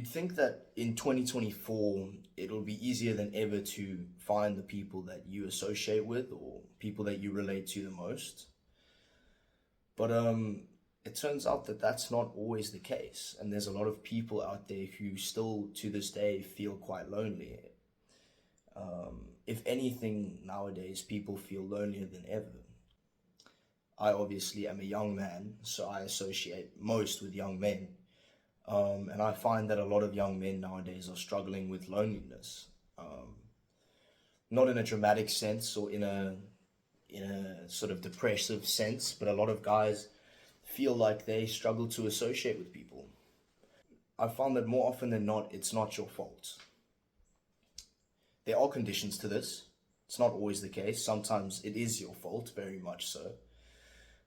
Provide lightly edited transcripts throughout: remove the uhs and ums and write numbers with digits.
You'd think that in 2024, it'll be easier than ever to find the people that you associate with or people that you relate to the most. But it turns out that that's not always the case. And there's a lot of people out there who still to this day feel quite lonely. If anything, nowadays, people feel lonelier than ever. I obviously am a young man, so I associate most with young men. And I find that a lot of young men nowadays are struggling with loneliness. Not in a dramatic sense or in a sort of depressive sense, but a lot of guys feel like they struggle to associate with people. I found that more often than not, it's not your fault. There are conditions to this. It's not always the case. Sometimes it is your fault, very much so.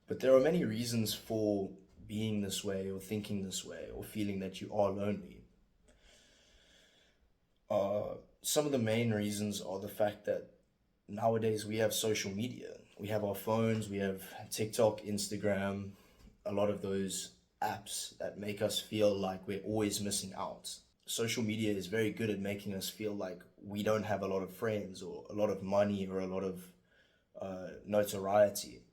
But there are many reasons for being this way or thinking this way or feeling that you are lonely. Some of the main reasons are the fact that nowadays we have social media. We have our phones, we have TikTok, Instagram, a lot of those apps that make us feel like we're always missing out. Social media is very good at making us feel like we don't have a lot of friends or a lot of money or a lot of notoriety.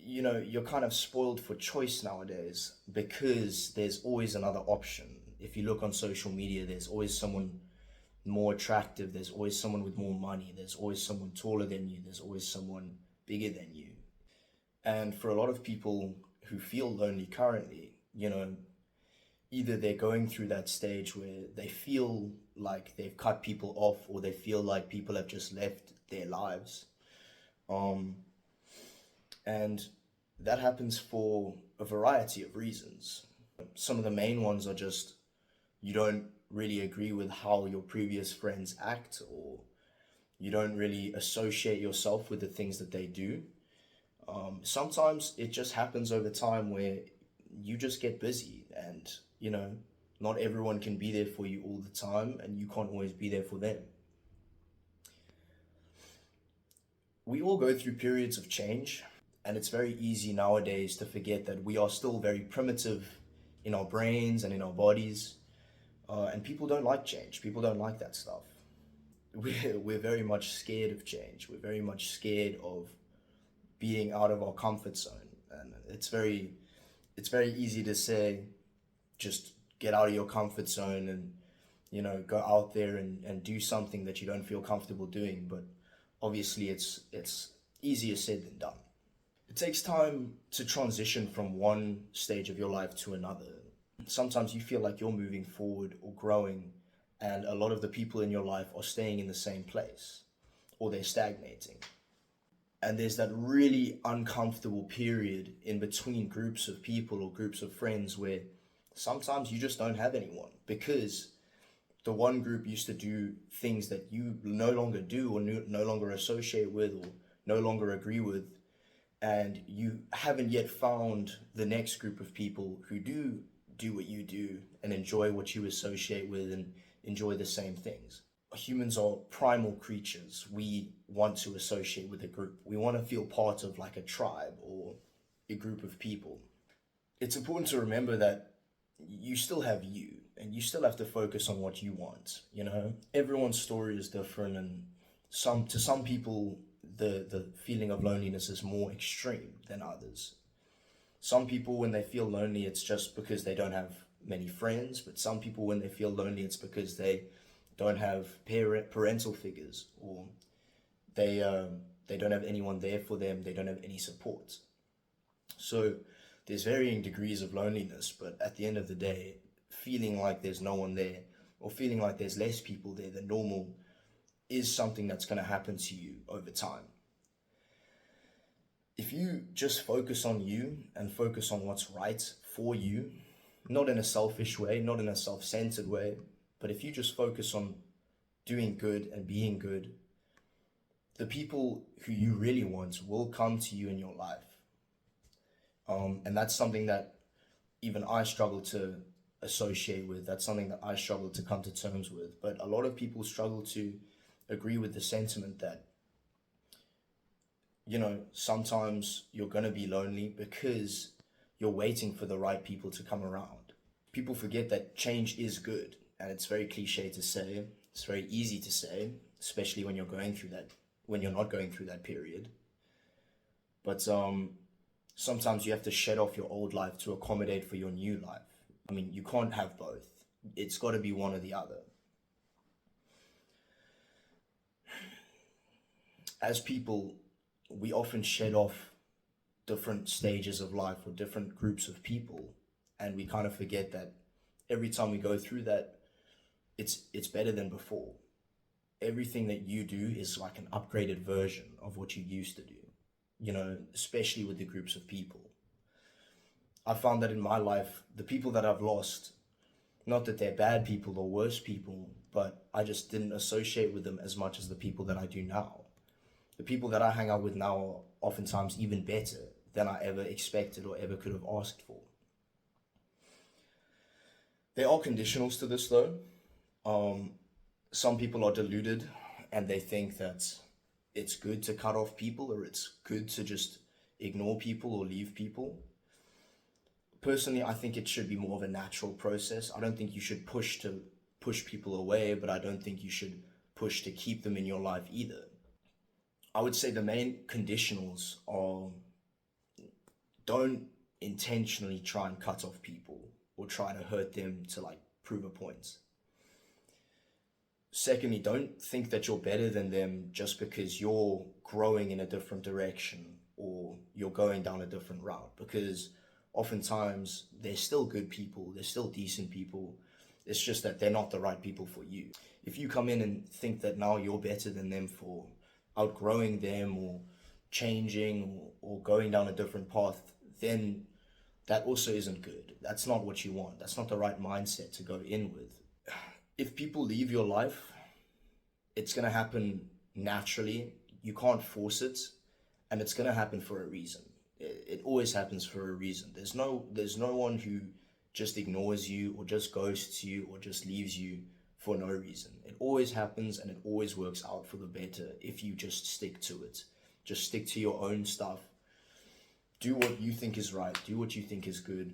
You're kind of spoiled for choice nowadays because there's always another option. If you look on social media, there's always someone more attractive, there's always someone with more money, there's always someone taller than you, there's always someone bigger than you. And for a lot of people who feel lonely currently, either they're going through that stage where they feel like they've cut people off or they feel like people have just left their lives. And that happens for a variety of reasons. Some of the main ones are just you don't really agree with how your previous friends act, or you don't really associate yourself with the things that they do. Sometimes it just happens over time where you just get busy and, not everyone can be there for you all the time and you can't always be there for them. We all go through periods of change. And it's very easy nowadays to forget that we are still very primitive in our brains and in our bodies. And people don't like change. People don't like that stuff. We're very much scared of change. We're very much scared of being out of our comfort zone. And it's very easy to say, just get out of your comfort zone and, go out there and do something that you don't feel comfortable doing. But obviously it's easier said than done. It takes time to transition from one stage of your life to another. Sometimes you feel like you're moving forward or growing, and a lot of the people in your life are staying in the same place, or they're stagnating. And there's that really uncomfortable period in between groups of people or groups of friends where sometimes you just don't have anyone because the one group used to do things that you no longer do or no longer associate with or no longer agree with. And you haven't yet found the next group of people who do what you do and enjoy what you associate with and enjoy the same things. Humans are primal creatures. We want to associate with a group. We want to feel part of like a tribe or a group of people. It's important to remember that you still have you and you still have to focus on what you want. Everyone's story is different, and to some people, the feeling of loneliness is more extreme than others. Some people, when they feel lonely, it's just because they don't have many friends, but some people, when they feel lonely, it's because they don't have parental figures, or they don't have anyone there for them, they don't have any support. So there's varying degrees of loneliness, but at the end of the day, feeling like there's no one there, or feeling like there's less people there than normal, is something that's going to happen to you over time. If you just focus on you and focus on what's right for you, not in a selfish way, not in a self-centered way, but if you just focus on doing good and being good, the people who you really want will come to you in your life. And that's something that even I struggle to associate with. That's something that I struggle to come to terms with. But a lot of people struggle to agree with the sentiment that, sometimes you're going to be lonely because you're waiting for the right people to come around. People forget that change is good, and it's very cliche to say. It's very easy to say, especially when you're going through that, when you're not going through that period. But sometimes you have to shed off your old life to accommodate for your new life. I mean, you can't have both. It's got to be one or the other. As people, we often shed off different stages of life or different groups of people, and we kind of forget that every time we go through that, it's better than before. Everything that you do is like an upgraded version of what you used to do, especially with the groups of people. I found that in my life, the people that I've lost, not that they're bad people or worse people, but I just didn't associate with them as much as the people that I do now. The people that I hang out with now are oftentimes even better than I ever expected or ever could have asked for. There are conditionals to this though. Some people are deluded and they think that it's good to cut off people or it's good to just ignore people or leave people. Personally, I think it should be more of a natural process. I don't think you should push to push people away, but I don't think you should push to keep them in your life either. I would say the main conditionals are don't intentionally try and cut off people or try to hurt them to prove a point. Secondly, don't think that you're better than them just because you're growing in a different direction or you're going down a different route, because oftentimes they're still good people, they're still decent people. It's just that they're not the right people for you. If you come in and think that now you're better than them for outgrowing them or changing or going down a different path, then that also isn't good. That's not what you want. That's not the right mindset to go in with. If people leave your life, it's going to happen naturally. You can't force it, and it's going to happen for a reason. It always happens for a reason. There's no one who just ignores you or just ghosts you or just leaves you for no reason. It always happens, and it always works out for the better if you just stick to it. Just stick to your own stuff. Do what you think is right. Do what you think is good.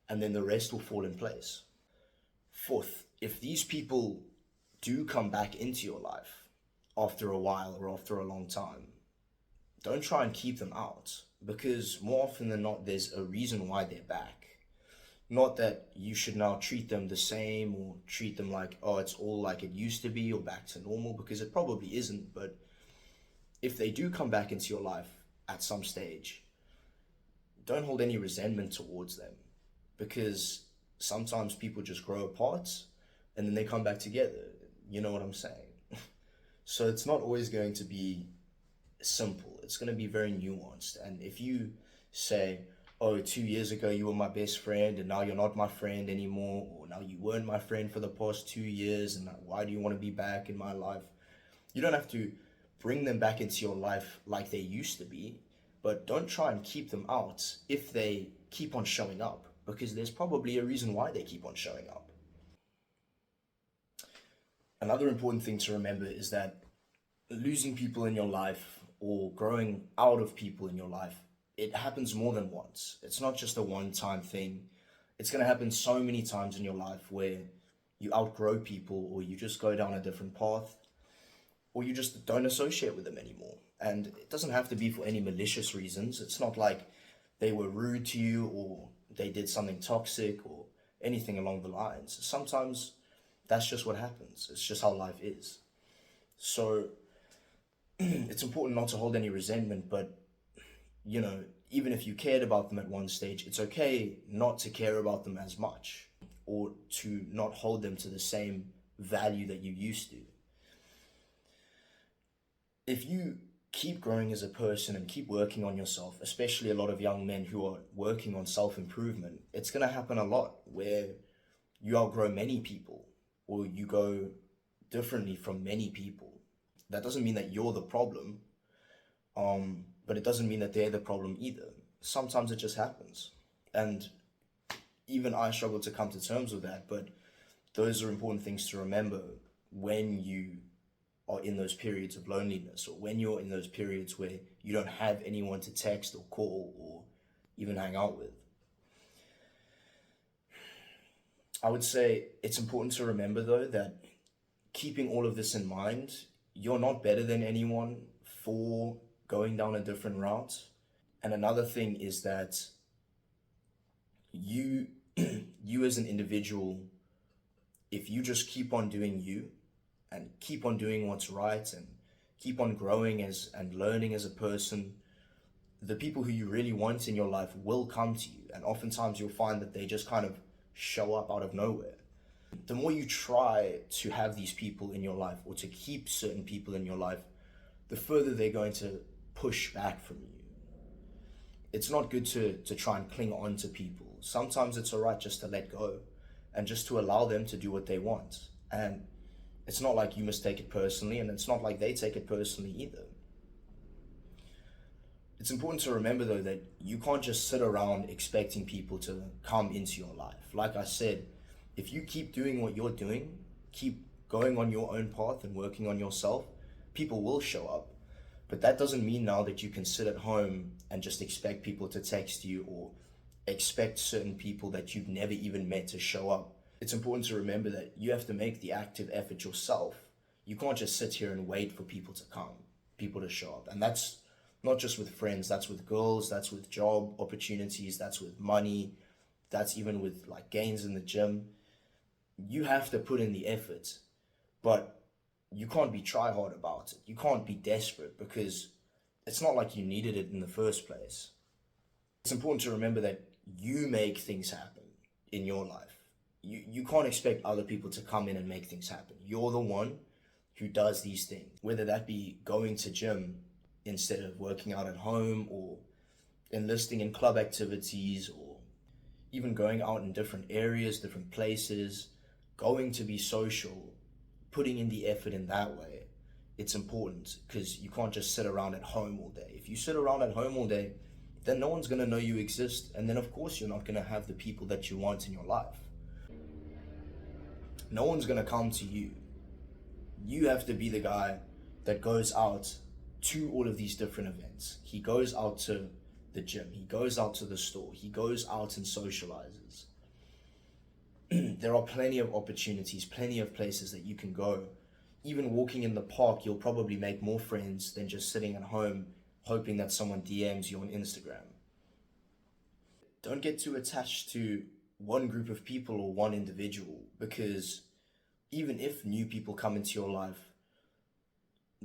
And then the rest will fall in place. Fourth, if these people do come back into your life after a while or after a long time, don't try and keep them out, because more often than not, there's a reason why they're back. Not that you should now treat them the same or treat them like, oh, it's all like it used to be or back to normal, because it probably isn't. But if they do come back into your life at some stage, don't hold any resentment towards them, because sometimes people just grow apart and then they come back together. You know what I'm saying? So it's not always going to be simple. It's going to be very nuanced. And if you say, oh, 2 years ago you were my best friend and now you're not my friend anymore, or now you weren't my friend for the past 2 years and why do you want to be back in my life? You don't have to bring them back into your life like they used to be, but don't try and keep them out if they keep on showing up, because there's probably a reason why they keep on showing up. Another important thing to remember is that losing people in your life or growing out of people in your life, it happens more than once. It's not just a one-time thing. It's going to happen so many times in your life where you outgrow people, or you just go down a different path, or you just don't associate with them anymore. And it doesn't have to be for any malicious reasons. It's not like they were rude to you or they did something toxic or anything along the lines. Sometimes that's just what happens. It's just how life is. So it's important not to hold any resentment, but even if you cared about them at one stage, it's okay not to care about them as much or to not hold them to the same value that you used to. If you keep growing as a person and keep working on yourself, especially a lot of young men who are working on self-improvement, it's going to happen a lot where you outgrow many people or you go differently from many people. That doesn't mean that you're the problem, but it doesn't mean that they're the problem either. Sometimes it just happens. And even I struggle to come to terms with that, but those are important things to remember when you are in those periods of loneliness, or when you're in those periods where you don't have anyone to text or call or even hang out with. I would say it's important to remember, though, that keeping all of this in mind, you're not better than anyone for going down a different route. And another thing is that you you as an individual, if you just keep on doing you and keep on doing what's right and keep on growing as and learning as a person, the people who you really want in your life will come to you. And oftentimes you'll find that they just kind of show up out of nowhere. The more you try to have these people in your life or to keep certain people in your life, the further they're going to push back from you. It's not good to try and cling on to people. Sometimes it's all right just to let go and just to allow them to do what they want. And it's not like you must take it personally, and it's not like they take it personally either. It's important to remember, though, that you can't just sit around expecting people to come into your life. Like I said, if you keep doing what you're doing, keep going on your own path and working on yourself, people will show up. But that doesn't mean now that you can sit at home and just expect people to text you or expect certain people that you've never even met to show up. It's important to remember that you have to make the active effort yourself. You can't just sit here and wait for people to come, people to show up. And that's not just with friends, that's with girls, that's with job opportunities, that's with money, that's even with like gains in the gym. You have to put in the effort, but you can't be try hard about it. You can't be desperate because it's not like you needed it in the first place. It's important to remember that you make things happen in your life. You can't expect other people to come in and make things happen. You're the one who does these things, whether that be going to gym instead of working out at home, or enlisting in club activities, or even going out in different areas, different places, going to be social, putting in the effort in that way. It's important because you can't just sit around at home all day. If you sit around at home all day, then no one's going to know you exist. And then, of course, you're not going to have the people that you want in your life. No one's going to come to you. You have to be the guy that goes out to all of these different events. He goes out to the gym. He goes out to the store. He goes out and socializes. There are plenty of opportunities, plenty of places that you can go. Even walking in the park, you'll probably make more friends than just sitting at home hoping that someone DMs you on Instagram. Don't get too attached to one group of people or one individual, because even if new people come into your life,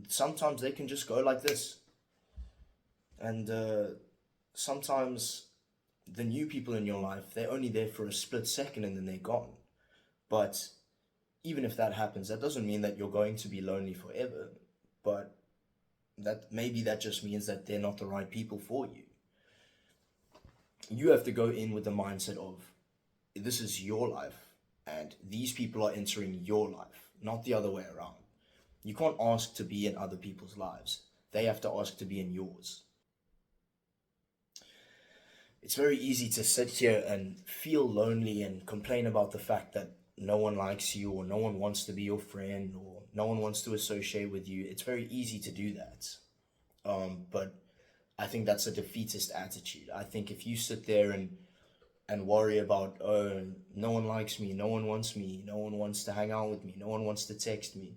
sometimes they can just go like this. And sometimes the new people in your life, they're only there for a split second and then they're gone. But even if that happens, that doesn't mean that you're going to be lonely forever. But that just means that they're not the right people for you. You have to go in with the mindset of, this is your life and these people are entering your life, not the other way around. You can't ask to be in other people's lives. They have to ask to be in yours. It's very easy to sit here and feel lonely and complain about the fact that no one likes you, or no one wants to be your friend, or no one wants to associate with you. It's very easy to do that. But I think that's a defeatist attitude. I think if you sit there and worry about, oh, no one likes me, no one wants me, no one wants to hang out with me, no one wants to text me,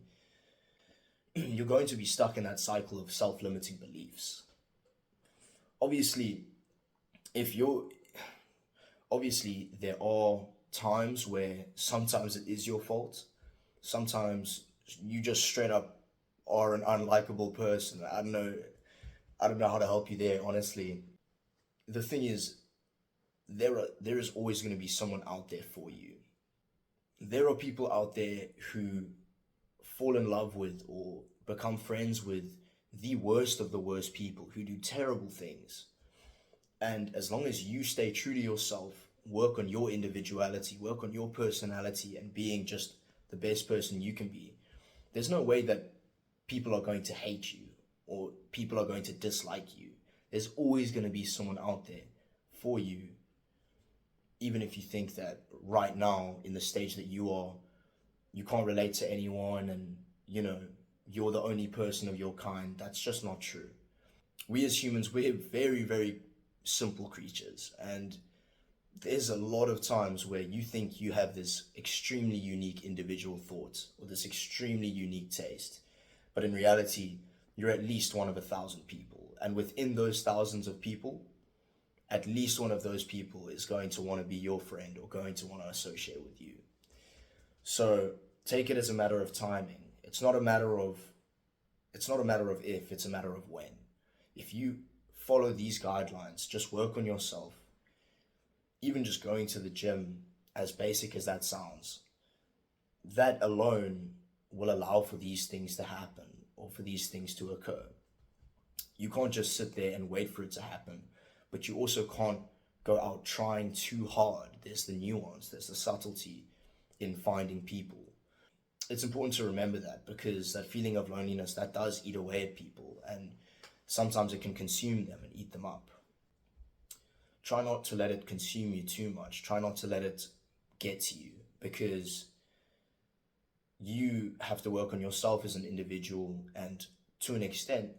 you're going to be stuck in that cycle of self-limiting beliefs. Obviously, obviously there are times where sometimes it is your fault. Sometimes you just straight up are an unlikable person. I don't know how to help you there, honestly. The thing is, there is always going to be someone out there for you. There are people out there who fall in love with or become friends with the worst of the worst people who do terrible things. And as long as you stay true to yourself, work on your individuality, work on your personality, and being just the best person you can be, there's no way that people are going to hate you or people are going to dislike you. There's always going to be someone out there for you, even if you think that right now, in the stage that you are, you can't relate to anyone and, you're the only person of your kind. That's just not true. We as humans, we're very, very simple creatures, and there's a lot of times where you think you have this extremely unique individual thought or this extremely unique taste, but in reality, you're at least one of 1,000 people. And within those thousands of people, at least one of those people is going to want to be your friend or going to want to associate with you. So take it as a matter of timing. It's not a matter of if, it's a matter of when. If you follow these guidelines, just work on yourself, even just going to the gym, as basic as that sounds, that alone will allow for these things to happen or for these things to occur. You can't just sit there and wait for it to happen, but you also can't go out trying too hard. There's the nuance, there's the subtlety in finding people. It's important to remember that, because that feeling of loneliness, that does eat away at people, and sometimes it can consume them and eat them up. Try not to let it consume you too much. Try not to let it get to you, because you have to work on yourself as an individual, and to an extent,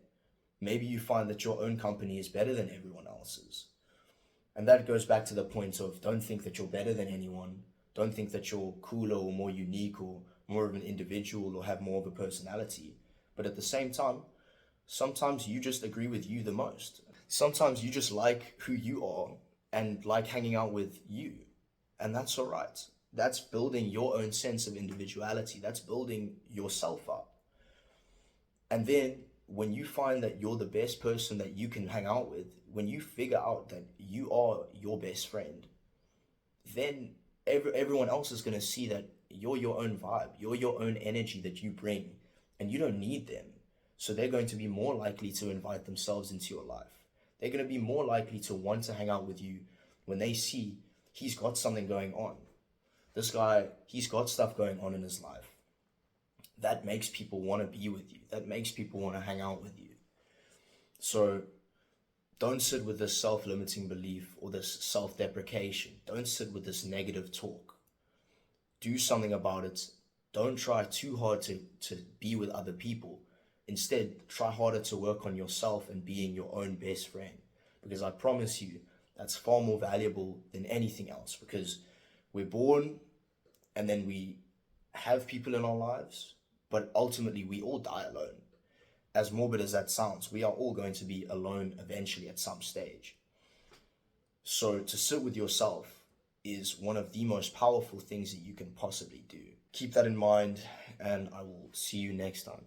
maybe you find that your own company is better than everyone else's. And that goes back to the point of, don't think that you're better than anyone. Don't think that you're cooler or more unique or more of an individual or have more of a personality. But at the same time, sometimes you just agree with you the most. Sometimes you just like who you are and like hanging out with you. And that's all right. That's building your own sense of individuality. That's building yourself up. And then when you find that you're the best person that you can hang out with, when you figure out that you are your best friend, then everyone else is going to see that you're your own vibe, you're your own energy that you bring, and you don't need them. So they're going to be more likely to invite themselves into your life. They're going to be more likely to want to hang out with you when they see he's got something going on. This guy, he's got stuff going on in his life. That makes people want to be with you. That makes people want to hang out with you. So don't sit with this self-limiting belief or this self-deprecation. Don't sit with this negative talk. Do something about it. Don't try too hard to be with other people. Instead, try harder to work on yourself and being your own best friend. Because I promise you, that's far more valuable than anything else. Because we're born and then we have people in our lives, but ultimately we all die alone. As morbid as that sounds, we are all going to be alone eventually at some stage. So to sit with yourself is one of the most powerful things that you can possibly do. Keep that in mind, and I will see you next time.